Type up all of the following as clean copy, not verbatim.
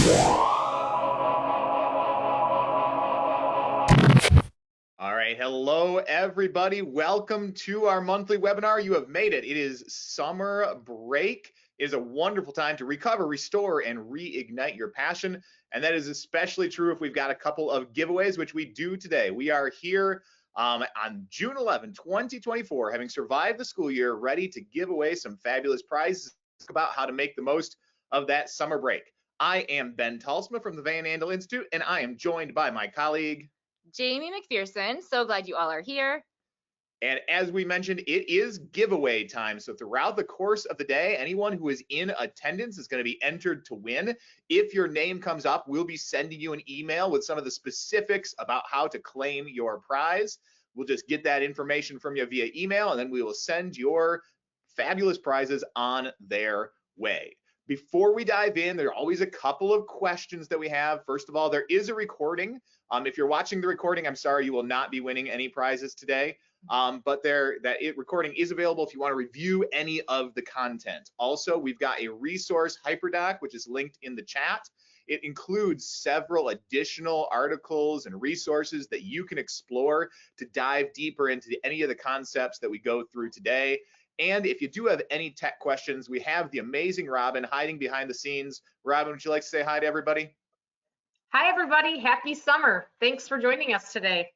All right, hello everybody. Welcome to our monthly webinar. You have made it. It is summer break. It is a wonderful time to recover, restore, and reignite your passion. And that is especially true if we've got a couple of giveaways, which we do today. We are here on June 11, 2024, having survived the school year, ready to give away some fabulous prizes about how to make the most of that summer break. I am Ben Talsma from the Van Andel Institute, and I am joined by my colleague, Jamie McPherson. So glad you all are here. And as we mentioned, it is giveaway time. So throughout the course of the day, anyone who is in attendance is going to be entered to win. If your name comes up, we'll be sending you an email with some of the specifics about how to claim your prize. We'll just get that information from you via email, and then we will send your fabulous prizes on their way. Before we dive in, there are always a couple of questions that we have. First of all, there is a recording. If you're watching the recording, I'm sorry, you will not be winning any prizes today. But recording is available if you want to review any of the content. Also, we've got a resource hyperdoc, which is linked in the chat. It includes several additional articles and resources that you can explore to dive deeper into any of the concepts that we go through today. And if you do have any tech questions, we have the amazing Robin hiding behind the scenes. Robin, would you like to say hi to everybody? Hi, everybody. Happy summer. Thanks for joining us today.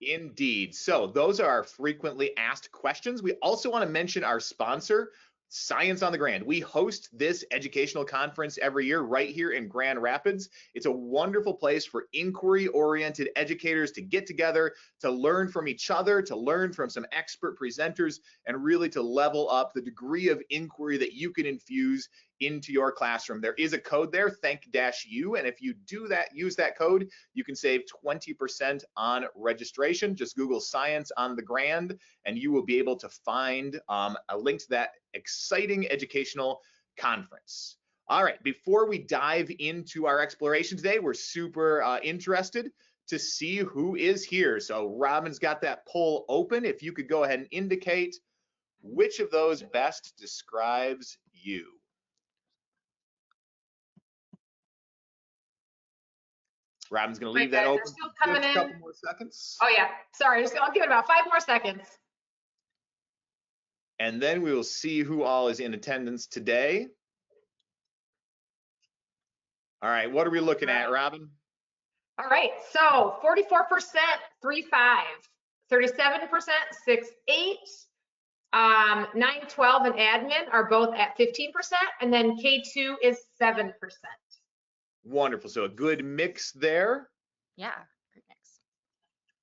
Indeed. So those are our frequently asked questions. We also want to mention our sponsor, Science on the Grand. We host this educational conference every year right here in Grand Rapids. It's a wonderful place for inquiry-oriented educators to get together, to learn from each other, to learn from some expert presenters, and really to level up the degree of inquiry that you can infuse into your classroom. There is a code there, thank-u, and if you do that, use that code, you can save 20% on registration. Just Google Science on the Grand, and you will be able to find a link to that exciting educational conference. All right, before we dive into our exploration today, we're super interested to see who is here. So Robin's got that poll open. If you could go ahead and indicate which of those best describes you. Robin's going to leave that open for just a couple more seconds. Oh, yeah. Sorry. I'll give it about 5 more seconds. And then we will see who all is in attendance today. All right. What are we looking at, Robin? All right. So 44%, 3.5, 37%, 6.8, 9.12 and admin are both at 15%, and then K2 is 7%. Wonderful. So a good mix there. Yeah, great mix.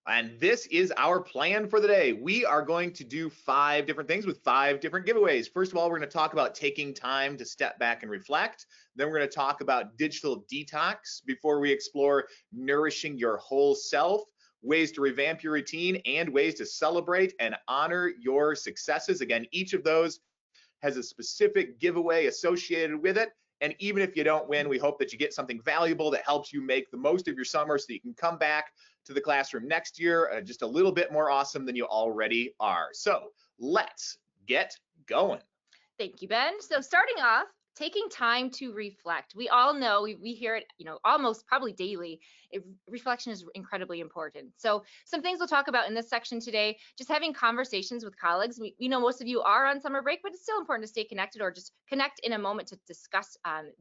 And this is our plan for the day. We are going to do 5 different things with 5 different giveaways. First of all, we're going to talk about taking time to step back and reflect. Then we're going to talk about digital detox before we explore nourishing your whole self, ways to revamp your routine, and ways to celebrate and honor your successes. Again, each of those has a specific giveaway associated with it. And even if you don't win, we hope that you get something valuable that helps you make the most of your summer so that you can come back to the classroom next year just a little bit more awesome than you already are. So let's get going. Thank you, Ben. So starting off, taking time to reflect. We all know, we hear it, almost probably daily. Reflection is incredibly important. So some things we'll talk about in this section today, just having conversations with colleagues. We know most of you are on summer break, but it's still important to stay connected or just connect in a moment to discuss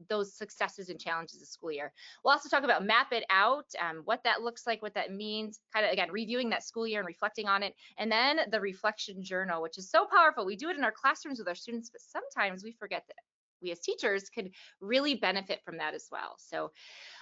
those successes and challenges of the school year. We'll also talk about map it out, what that looks like, what that means, kind of, again, reviewing that school year and reflecting on it. And then the reflection journal, which is so powerful. We do it in our classrooms with our students, but sometimes we forget that we as teachers could really benefit from that as well. So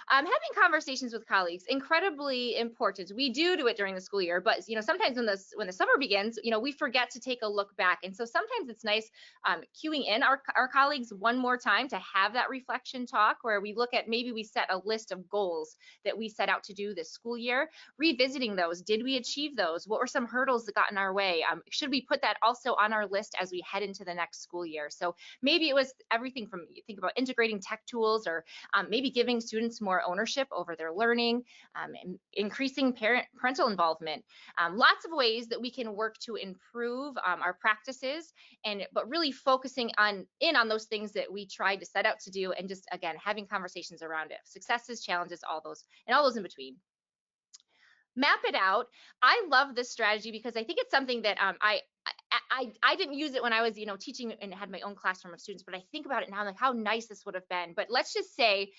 having conversations with colleagues, incredibly important. We do it during the school year, but sometimes when the summer begins, we forget to take a look back. And so sometimes it's nice cueing in our colleagues one more time to have that reflection talk where we look at, maybe we set a list of goals that we set out to do this school year, revisiting those. Did we achieve those? What were some hurdles that got in our way? Should we put that also on our list as we head into the next school year? So maybe it was everything from, you think about integrating tech tools, or maybe giving students more more ownership over their learning, increasing parental involvement. Lots of ways that we can work to improve our practices, but really focusing on those things that we tried to set out to do, and just again having conversations around it, successes, challenges, all those in between. Map it out. I love this strategy because I think it's something that I didn't use it when I was, teaching and had my own classroom of students, but I think about it now, like how nice this would have been. But let's just say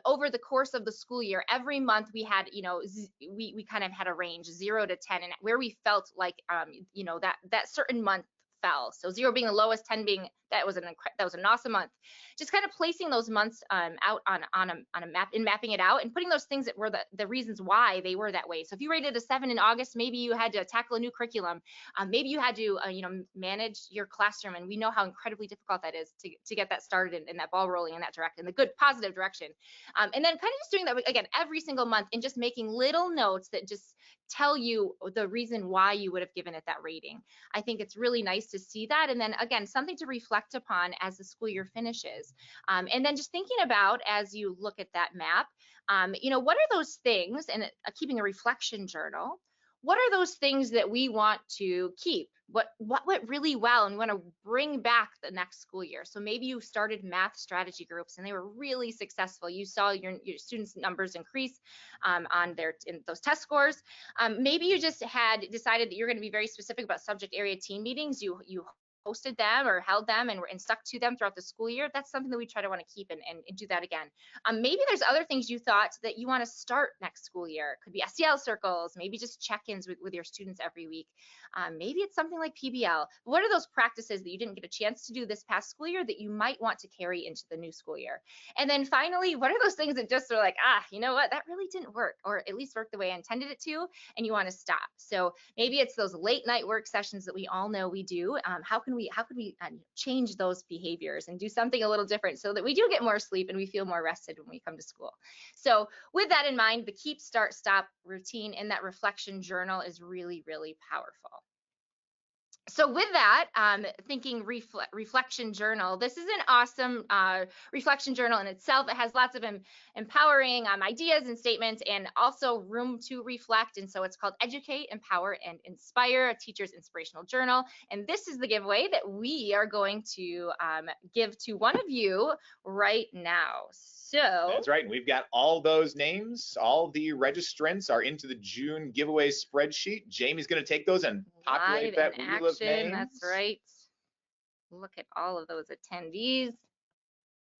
over the course of the school year, every month we had, we kind of had a range 0 to 10, and where we felt like, that certain month fell. So 0 being the lowest, 10 being that was an awesome month. Just kind of placing those months out on a map and mapping it out and putting those things that were the reasons why they were that way. So if you rated a 7 in August, maybe you had to tackle a new curriculum. Maybe you had to manage your classroom, and we know how incredibly difficult that is to get that started and that ball rolling in that direction, in the good positive direction. And then kind of just doing that again every single month, and just making little notes that just tell you the reason why you would have given it that rating. I think it's really nice to see that, and then again something to reflect upon as the school year finishes. And then just thinking about, as you look at that map, what are those things, and keeping a reflection journal, what are those things that we want to keep? What went really well and we want to bring back the next school year? So maybe you started math strategy groups and they were really successful. You saw your students' numbers increase in those test scores. Maybe you just had decided that you're going to be very specific about subject area team meetings. You hosted them or held them and stuck to them throughout the school year. That's something that we try to want to keep and do that again. Maybe there's other things you thought that you want to start next school year. It could be SEL circles, maybe just check-ins with your students every week. Maybe it's something like PBL. What are those practices that you didn't get a chance to do this past school year that you might want to carry into the new school year? And then finally, what are those things that just are like, you know what, that really didn't work, or at least work the way I intended it to, and you want to stop? So maybe it's those late night work sessions that we all know we do. How could we change those behaviors and do something a little different so that we do get more sleep and we feel more rested when we come to school? So with that in mind, the keep, start, stop routine in that reflection journal is really, really powerful. So with that, thinking reflection journal, this is an awesome reflection journal in itself. It has lots of empowering ideas and statements, and also room to reflect. And so it's called Educate, Empower, and Inspire, a teacher's inspirational journal. And this is the giveaway that we are going to give to one of you right now. So that's right. And we've got all those names. All the registrants are into the June giveaway spreadsheet. Jamie's going to take those and populate that wheel of names. That's right. Look at all of those attendees.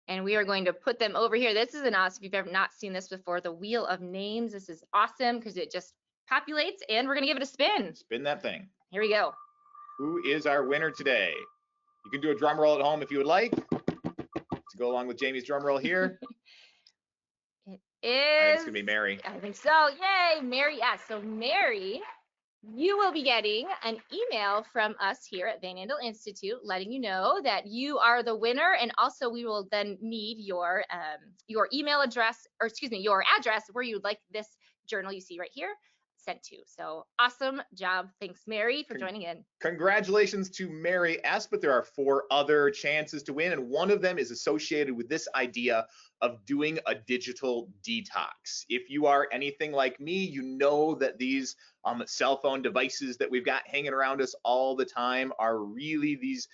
And we are going to put them over here. This is an awesome, if you've ever not seen this before, the wheel of names. This is awesome because it just populates, and we're going to give it a spin. Spin that thing. Here we go. Who is our winner today? You can do a drum roll at home if you would like, to go along with Jamie's drum roll here. It is. I think it's going to be Mary. I think so. Yay, Mary. Yeah, so Mary, you will be getting an email from us here at Van Andel Institute letting you know that you are the winner, and also we will then need your email address, or excuse me, your address where you would like this journal you see right here sent to. So awesome job. Thanks, Mary, for joining in. Congratulations to Mary S., but there are 4 other chances to win, and one of them is associated with this idea of doing a digital detox. If you are anything like me, you know that these cell phone devices that we've got hanging around us all the time are really these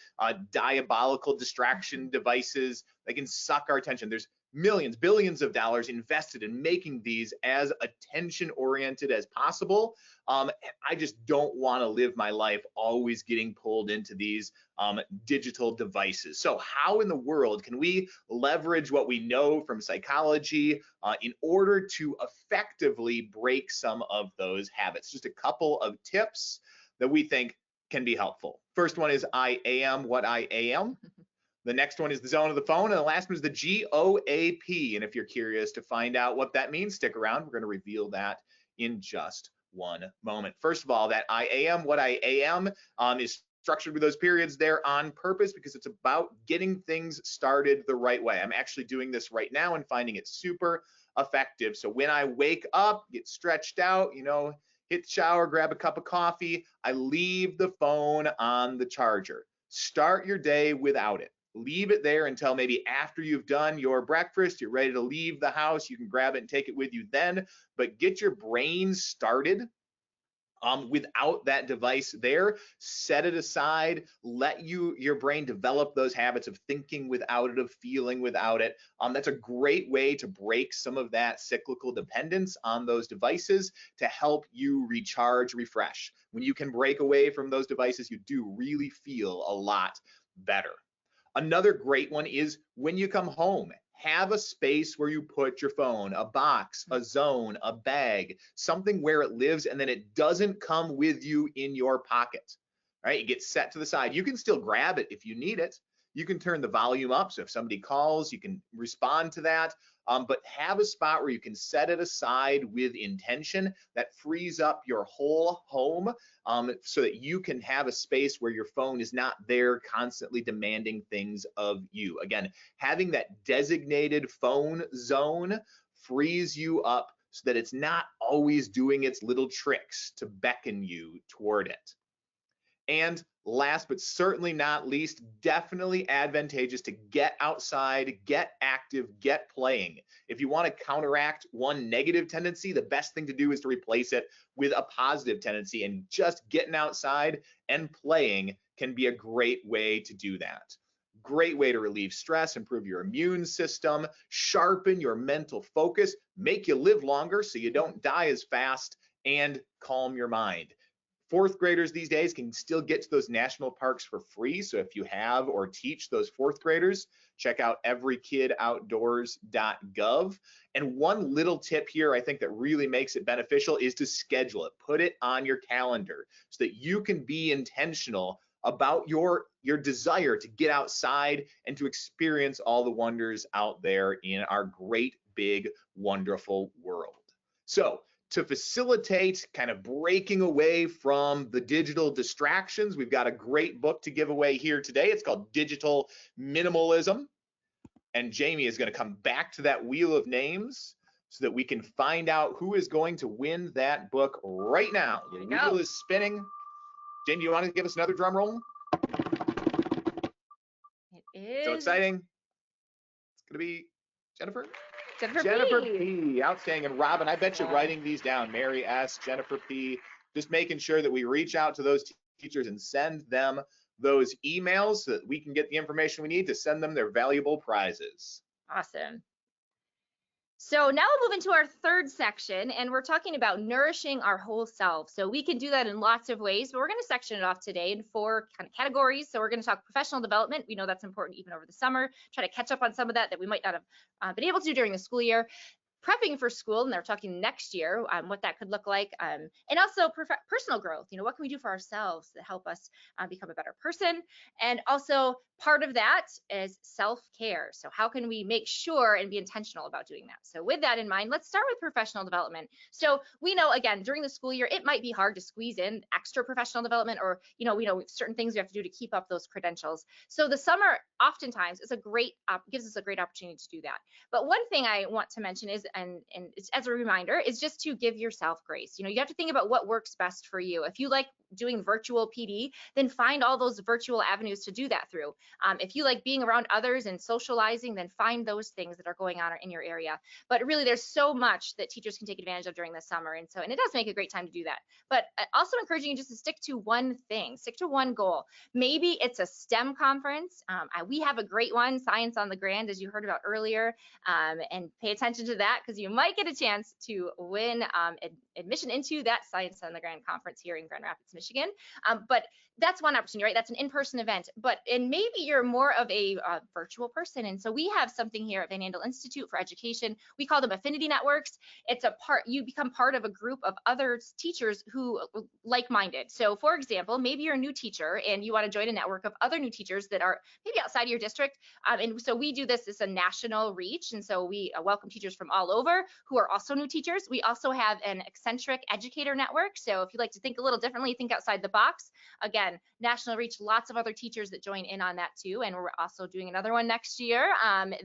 diabolical distraction devices that can suck our attention. There's millions, billions of dollars invested in making these as attention oriented as possible. I just don't want to live my life always getting pulled into these digital devices. So how in the world can we leverage what we know from psychology in order to effectively break some of those habits? Just a couple of tips that we think can be helpful. First one is I am what I am. The next one is the zone of the phone, and the last one is the GOAP. And if you're curious to find out what that means, stick around. We're going to reveal that in just one moment. First of all, that I am what I am is structured with those periods there on purpose because it's about getting things started the right way. I'm actually doing this right now and finding it super effective. So when I wake up, get stretched out, hit the shower, grab a cup of coffee, I leave the phone on the charger. Start your day without it. leave it there until maybe after you've done your breakfast, you're ready to leave the house, you can grab it and take it with you then, but get your brain started without that device there. Set it aside, let your brain develop those habits of thinking without it, of feeling without it. That's a great way to break some of that cyclical dependence on those devices to help you recharge, refresh. When you can break away from those devices, you do really feel a lot better. Another great one is when you come home, have a space where you put your phone, a box, a zone, a bag, something where it lives and then it doesn't come with you in your pocket. All right, it gets set to the side. You can still grab it if you need it. You can turn the volume up, so if somebody calls, you can respond to that. But have a spot where you can set it aside with intention that frees up your whole home, so that you can have a space where your phone is not there constantly demanding things of you. Again, having that designated phone zone frees you up so that it's not always doing its little tricks to beckon you toward it. And last but certainly not least, definitely advantageous to get outside, get active, get playing. If you want to counteract one negative tendency, the best thing to do is to replace it with a positive tendency, and just getting outside and playing can be a great way to do that. Great way to relieve stress, improve your immune system, sharpen your mental focus, make you live longer so you don't die as fast, and calm your mind. Fourth graders these days can still get to those national parks for free. So if you have or teach those fourth graders, check out everykidoutdoors.gov. And one little tip here I think that really makes it beneficial is to schedule it. Put it on your calendar so that you can be intentional about your desire to get outside and to experience all the wonders out there in our great, big, wonderful world. So to facilitate kind of breaking away from the digital distractions, we've got a great book to give away here today. It's called Digital Minimalism. And Jamie is going to come back to that wheel of names so that we can find out who is going to win that book right now. The wheel is spinning. Jamie, you want to give us another drum roll? It is. So exciting. It's going to be Jennifer. Jennifer P. Outstanding. And Robin, I bet you're writing these down. Mary S., Jennifer P. Just making sure that we reach out to those teachers and send them those emails so that we can get the information we need to send them their valuable prizes. Awesome. So now we'll move into our third section, and we're talking about nourishing our whole self. So we can do that in lots of ways, but we're going to section it off today in 4 kind of categories. So we're going to talk professional development. We know that's important even over the summer. Try to catch up on some of that we might not have been able to do during the school year. Prepping for school, and they're talking next year, what that could look like, and also personal growth. What can we do for ourselves to help us become a better person? And also part of that is self-care. So how can we make sure and be intentional about doing that? So with that in mind, let's start with professional development. So we know, again, during the school year, it might be hard to squeeze in extra professional development, or we know certain things we have to do to keep up those credentials. So the summer oftentimes is gives us a great opportunity to do that. But one thing I want to mention is, and it's, as a reminder, is just to give yourself grace. You have to think about what works best for you. If you like doing virtual PD, then find all those virtual avenues to do that through. If you like being around others and socializing, then find those things that are going on in your area. But really, there's so much that teachers can take advantage of during the summer, and it does make a great time to do that. But also encouraging you just to stick to one thing, stick to one goal. Maybe it's a STEM conference. We have a great one, Science on the Grand, as you heard about earlier, and pay attention to that because you might get a chance to win admission into that Science on the Grand conference here in Grand Rapids, Michigan. But that's one opportunity, right? That's an in-person event. And maybe you're more of a virtual person. And so we have something here at Van Andel Institute for Education. We call them affinity networks. You become part of a group of other teachers who like-minded. So for example, maybe you're a new teacher and you want to join a network of other new teachers that are maybe outside your district. And so we do this as a national reach. And so we welcome teachers from all over who are also new teachers. We also have an eccentric educator network. So if you like to think a little differently, think outside the box. Again, national reach, lots of other teachers that join in on that too. And we're also doing another one next year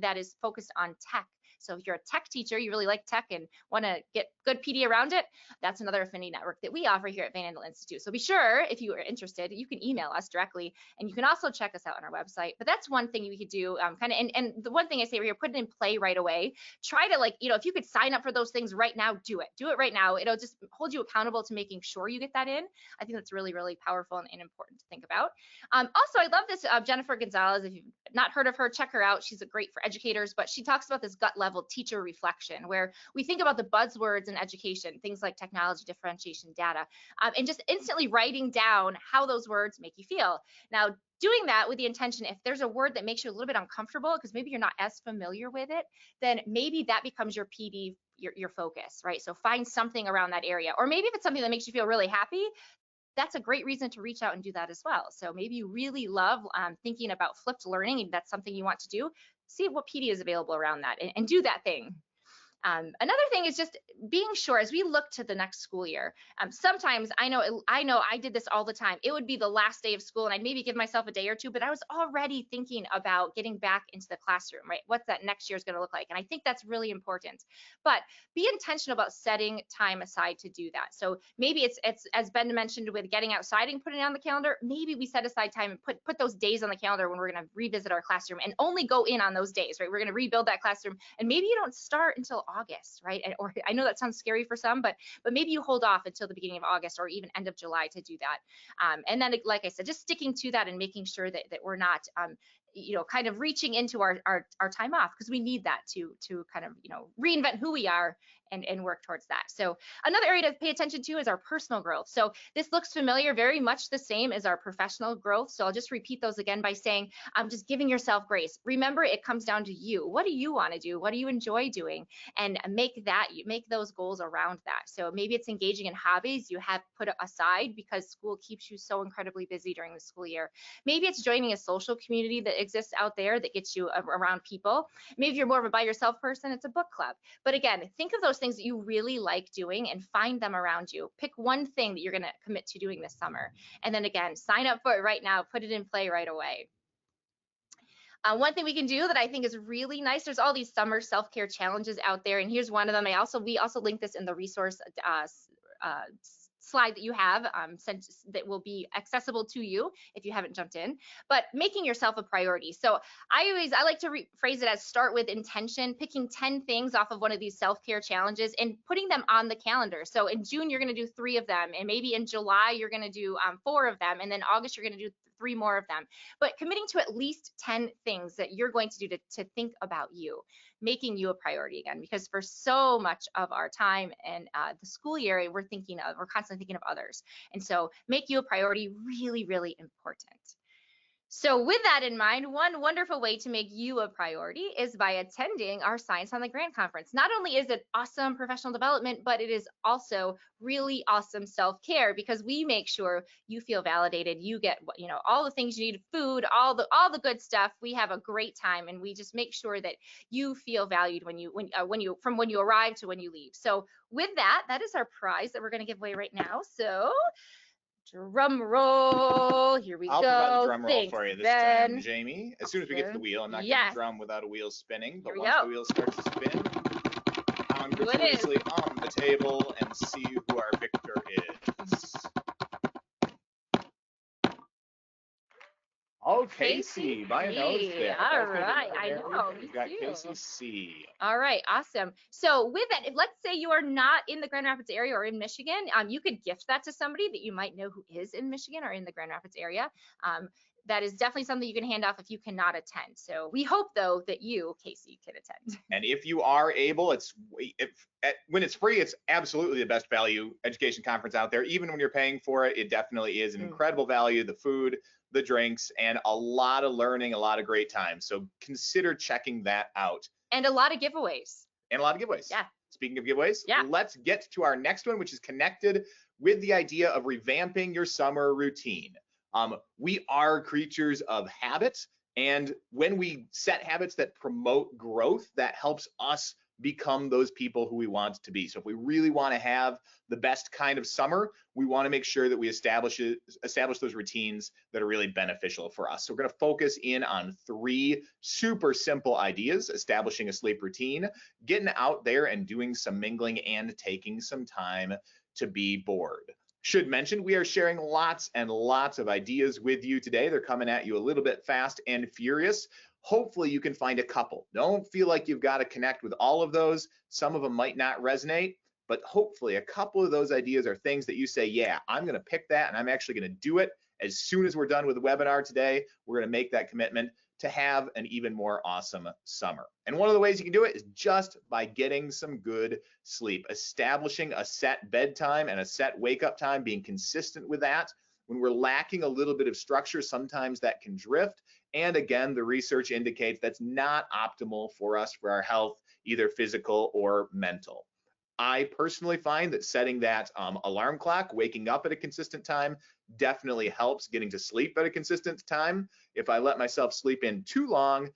that is focused on tech. So if you're a tech teacher, you really like tech and want to get good PD around it, that's another affinity network that we offer here at Van Andel Institute. So be sure, if you are interested, you can email us directly, and you can also check us out on our website. But that's one thing we could do, and the one thing I say here, put it in play right away. Try to, like, if you could sign up for those things right now, do it right now. It'll just hold you accountable to making sure you get that in. I think that's really, really powerful and important to think about. Also, I love this Jennifer Gonzalez. If you've not heard of her, check her out. She's great for educators, but she talks about this gut level teacher reflection, where we think about the buzzwords in education, things like technology, differentiation, data, and just instantly writing down how those words make you feel. Now, doing that with the intention, if there's a word that makes you a little bit uncomfortable because maybe you're not as familiar with it, then maybe that becomes your PD, your focus, right? So find something around that area. Or maybe if it's something that makes you feel really happy, that's a great reason to reach out and do that as well. So maybe you really love thinking about flipped learning, and that's something you want to do. See what PD is available around that, and do that thing. Another thing is just being sure as we look to the next school year. Sometimes I know I did this all the time. It would be the last day of school and I'd maybe give myself a day or two, but I was already thinking about getting back into the classroom, right? What's that next year is going to look like? And I think that's really important. But be intentional about setting time aside to do that. So maybe it's as Ben mentioned with getting outside and putting it on the calendar, maybe we set aside time and put those days on the calendar when we're going to revisit our classroom and only go in on those days, right? We're going to rebuild that classroom, and maybe you don't start until August, right? Or I know that sounds scary for some, but maybe you hold off until the beginning of August or even end of July to do that. And then, like I said, just sticking to that and making sure that we're not, kind of reaching into our time off, because we need that to kind of, reinvent who we are and work towards that. So another area to pay attention to is our personal growth. So this looks familiar, very much the same as our professional growth. So I'll just repeat those again by saying, just giving yourself grace. Remember, it comes down to you. What do you want to do? What do you enjoy doing? And make those goals around that. So maybe it's engaging in hobbies you have put aside because school keeps you so incredibly busy during the school year. Maybe it's joining a social community that exists out there that gets you around people. Maybe you're more of a by yourself person, it's a book club. But again, think of those things that you really like doing and find them around you. Pick one thing that you're going to commit to doing this summer. And then again, sign up for it right now, put it in play right away. One thing we can do that I think is really nice, there's all these summer self-care challenges out there, and here's one of them. We also link this in the resource slide that you have that will be accessible to you if you haven't jumped in. But making yourself a priority. So I like to phrase it as start with intention, picking 10 things off of one of these self-care challenges and putting them on the calendar. So in June, you're going to do 3 of them, and maybe in July, you're going to do 4 of them, and then August, you're going to do 3 more of them. But committing to at least 10 things that you're going to do to think about you, making you a priority again, because for so much of our time and the school year, we're constantly thinking of others. And so make you a priority, really, really important. So with that in mind, one wonderful way to make you a priority is by attending our Science on the Grant conference. Not only is it awesome professional development, but it is also really awesome self-care, because we make sure you feel validated. You get, all the things you need, food, all the good stuff. We have a great time, and we just make sure that you feel valued when you arrive to when you leave. So with that is our prize that we're going to give away right now. So drum roll. Here we go. I'll provide the drum roll Thanks, for you this Ben. time, Jamie. As soon as we get to the wheel, I'm not going to drum without a wheel spinning, but once the wheel starts to spin, pound graciously on the table and see who our victor is. Oh, Casey, by a nose there. All right, I know. We've got Casey C. All right, awesome. So with that, let's say you are not in the Grand Rapids area or in Michigan, you could gift that to somebody that you might know who is in Michigan or in the Grand Rapids area. That is definitely something you can hand off if you cannot attend. So we hope, though, that you, Casey, can attend. And if you are able, when it's free, it's absolutely the best value education conference out there. Even when you're paying for it, it definitely is an incredible value. The food, the drinks, and a lot of learning, a lot of great time. So consider checking that out. And a lot of giveaways. Yeah. Speaking of giveaways, yeah. Let's get to our next one, which is connected with the idea of revamping your summer routine. We are creatures of habit, and when we set habits that promote growth, that helps us become those people who we want to be. So if we really want to have the best kind of summer, we want to make sure that we establish those routines that are really beneficial for us. So we're going to focus in on 3 super simple ideas: establishing a sleep routine, getting out there and doing some mingling, and taking some time to be bored. Should mention, we are sharing lots and lots of ideas with you today. They're coming at you a little bit fast and furious. Hopefully you can find a couple. Don't feel like you've got to connect with all of those. Some of them might not resonate, but hopefully a couple of those ideas are things that you say, yeah, I'm going to pick that and I'm actually going to do it as soon as we're done with the webinar today. We're going to make that commitment to have an even more awesome summer. And one of the ways you can do it is just by getting some good sleep, establishing a set bedtime and a set wake up time, being consistent with that. When we're lacking a little bit of structure, sometimes that can drift. And again, the research indicates that's not optimal for us, for our health, either physical or mental. I personally find that setting that alarm clock, waking up at a consistent time, definitely helps getting to sleep at a consistent time. If I let myself sleep in too long,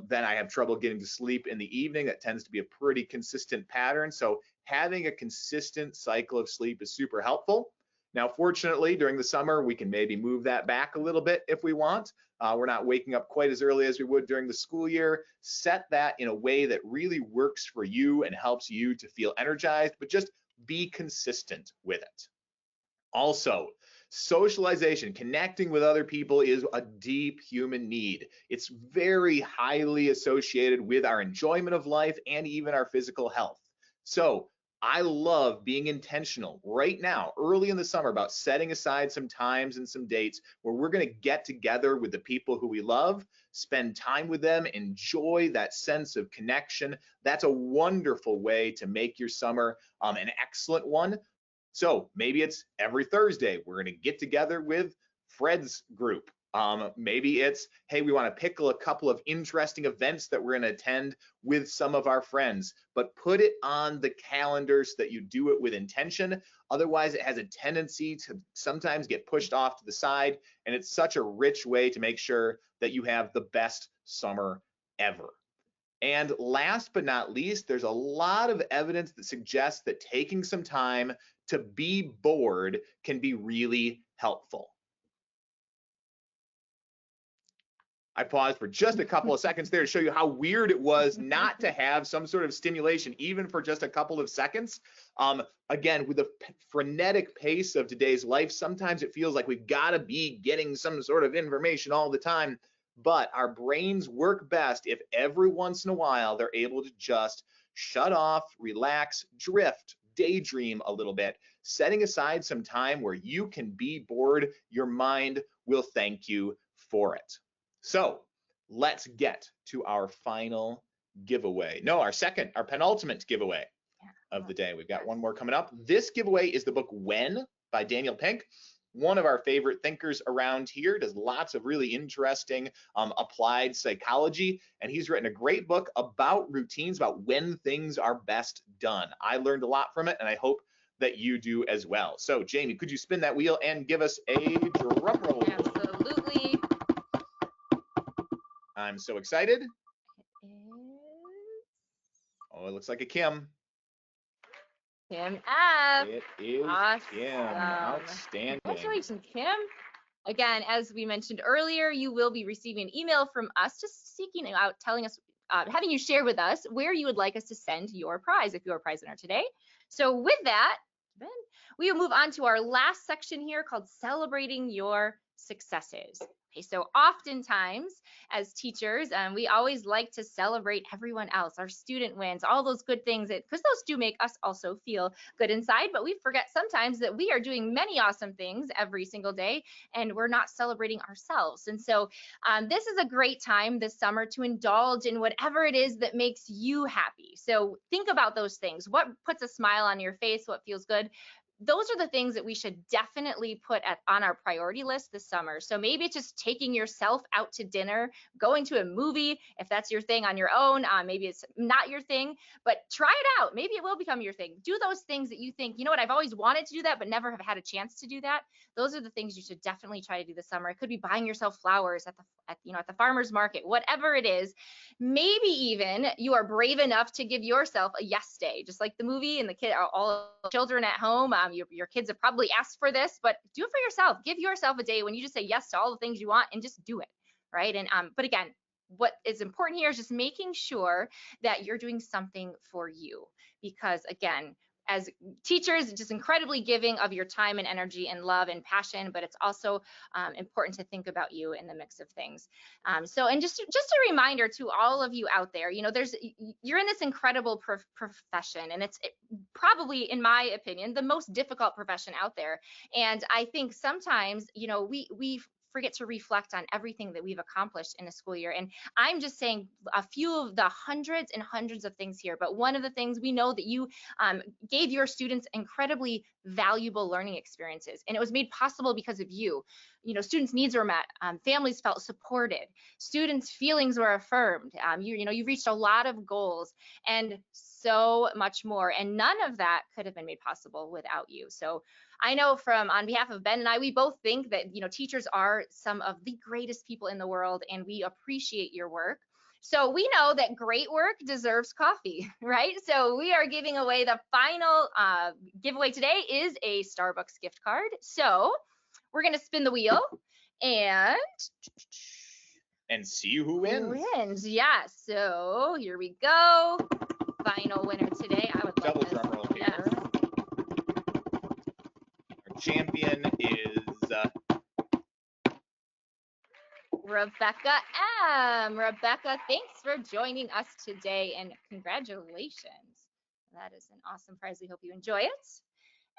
then I have trouble getting to sleep in the evening. That tends to be a pretty consistent pattern. So having a consistent cycle of sleep is super helpful. Now, fortunately, during the summer, we can maybe move that back a little bit if we want. We're not waking up quite as early as we would during the school year. Set that in a way that really works for you and helps you to feel energized, but just be consistent with it. Also, socialization, connecting with other people, is a deep human need. It's very highly associated with our enjoyment of life and even our physical health. So I love being intentional right now, early in the summer, about setting aside some times and some dates where we're going to get together with the people who we love, spend time with them, enjoy that sense of connection. That's a wonderful way to make your summer an excellent one. So maybe it's every Thursday, we're going to get together with Fred's group. Maybe it's, hey, we want to pick a couple of interesting events that we're going to attend with some of our friends, but put it on the calendar so that you do it with intention. Otherwise, it has a tendency to sometimes get pushed off to the side, and it's such a rich way to make sure that you have the best summer ever. And last but not least, there's a lot of evidence that suggests that taking some time to be bored can be really helpful. I paused for just a couple of seconds there to show you how weird it was not to have some sort of stimulation, even for just a couple of seconds. Again, with the frenetic pace of today's life, sometimes it feels like we've got to be getting some sort of information all the time. But our brains work best if every once in a while they're able to just shut off, relax, drift, daydream a little bit. Setting aside some time where you can be bored, your mind will thank you for it. So let's get to our final giveaway. No, our penultimate giveaway of the day. We've got one more coming up. This giveaway is the book When by Daniel Pink, one of our favorite thinkers around here. Does lots of really interesting applied psychology, and he's written a great book about routines, about when things are best done. I learned a lot from it, and I hope that you do as well. So Jamie, could you spin that wheel and give us a drum roll? Absolutely. I'm so excited. Oh, it looks like a Kim. Kim F. It is Awesome. Kim. Outstanding. Congratulations, Kim. Again, as we mentioned earlier, you will be receiving an email from us just seeking out, telling us, having you share with us where you would like us to send your prize if you're a prize winner today. So with that, Ben, we will move on to our last section here called Celebrating Your Successes. Okay, so oftentimes as teachers, we always like to celebrate everyone else, our student wins, all those good things, because those do make us also feel good inside. But we forget sometimes that we are doing many awesome things every single day, and we're not celebrating ourselves. And so this is a great time this summer to indulge in whatever it is that makes you happy. So think about those things. What puts a smile on your face? What feels good? those are the things that we should definitely put on our priority list this summer. So maybe it's just taking yourself out to dinner, going to a movie, if that's your thing on your own. Maybe it's not your thing, but try it out. Maybe it will become your thing. Do those things that you think, you know what, I've always wanted to do that, but never have had a chance to do that. Those are the things you should definitely try to do this summer. It could be buying yourself flowers at the farmer's market, whatever it is. Maybe even you are brave enough to give yourself a yes day, just like the movie and the kid, all children at home. Your kids have probably asked for this, but do it for yourself. Give yourself a day when you just say yes to all the things you want and just do it, right? And but again, what is important here is just making sure that you're doing something for you, because again, as teachers, just incredibly giving of your time and energy and love and passion, but it's also important to think about you in the mix of things. And just a reminder to all of you out there, you're in this incredible profession, and it's probably, in my opinion, the most difficult profession out there. And I think sometimes, we forget to reflect on everything that we've accomplished in a school year. And I'm just saying a few of the hundreds and hundreds of things here, but one of the things, we know that you gave your students incredibly valuable learning experiences, and it was made possible because of you. Students' needs were met, families felt supported, students' feelings were affirmed. You reached a lot of goals and so much more, and none of that could have been made possible without you. So I know on behalf of Ben and I, we both think that, teachers are some of the greatest people in the world, and we appreciate your work. So we know that great work deserves coffee, right? So we are giving away, the final giveaway today is a Starbucks gift card. So we're going to spin the wheel and see who wins. Yeah. So here we go. Final winner today. I would love double drum roll here. Yes. Our champion is Rebecca M. Rebecca, thanks for joining us today, and congratulations. That is an awesome prize. We hope you enjoy it.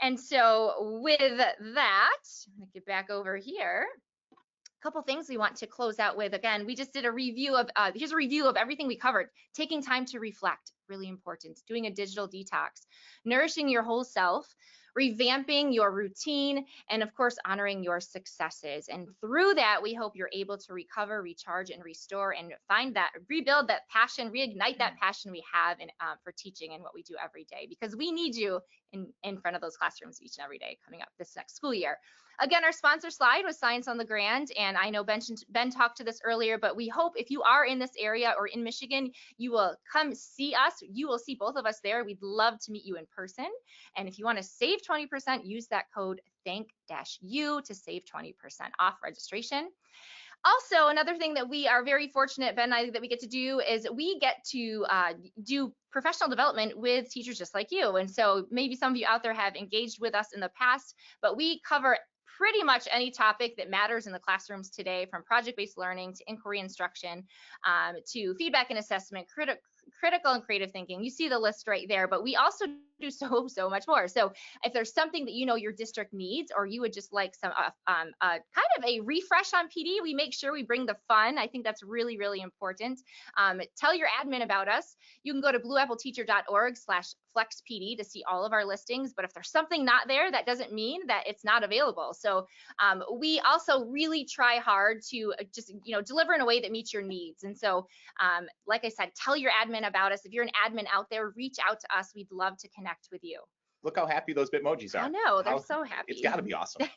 And so with that, I'm gonna get back over here. A couple things we want to close out with. Again, we just did a review of, here's a review of everything we covered. Taking time to reflect, really important. Doing a digital detox, nourishing your whole self, revamping your routine, and of course, honoring your successes. And through that, we hope you're able to recover, recharge, and restore, and rebuild that passion, reignite that passion we have for teaching and what we do every day, because we need you in front of those classrooms each and every day coming up this next school year. Again, our sponsor slide was Science on the Grand, and I know Ben talked to this earlier, but we hope if you are in this area or in Michigan, you will come see us. You will see both of us there. We'd love to meet you in person. And if you want to save 20%, use that code THANK-U to save 20% off registration. Also, another thing that we are very fortunate, Ben and I, that we get to do is we get to do professional development with teachers just like you. And so maybe some of you out there have engaged with us in the past, but we cover pretty much any topic that matters in the classrooms today, from project-based learning to inquiry instruction, to feedback and assessment, critical and creative thinking. You see the list right there, but we also do so much more. So if there's something that your district needs, or you would just like some kind of a refresh on PD, we make sure we bring the fun. I think that's really, really important. Tell your admin about us. You can go to blueappleteacher.org/flexpd to see all of our listings. But if there's something not there, that doesn't mean that it's not available. So we also really try hard to just deliver in a way that meets your needs. And so like I said, tell your admin about us. If you're an admin out there, reach out to us. We'd love to connect with you. Look how happy those Bitmojis are. I know, they're so happy. It's got to be awesome.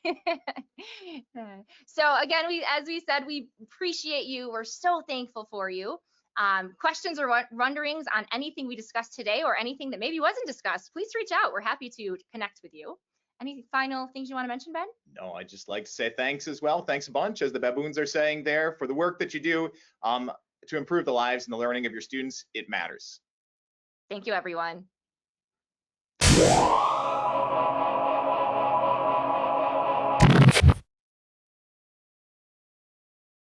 So again, as we said, we appreciate you. We're so thankful for you. Questions or wonderings on anything we discussed today, or anything that maybe wasn't discussed, please reach out. We're happy to connect with you. Any final things you want to mention, Ben? No, I'd just like to say thanks as well. Thanks a bunch, as the baboons are saying there, for the work that you do to improve the lives and the learning of your students. It matters. Thank you, everyone.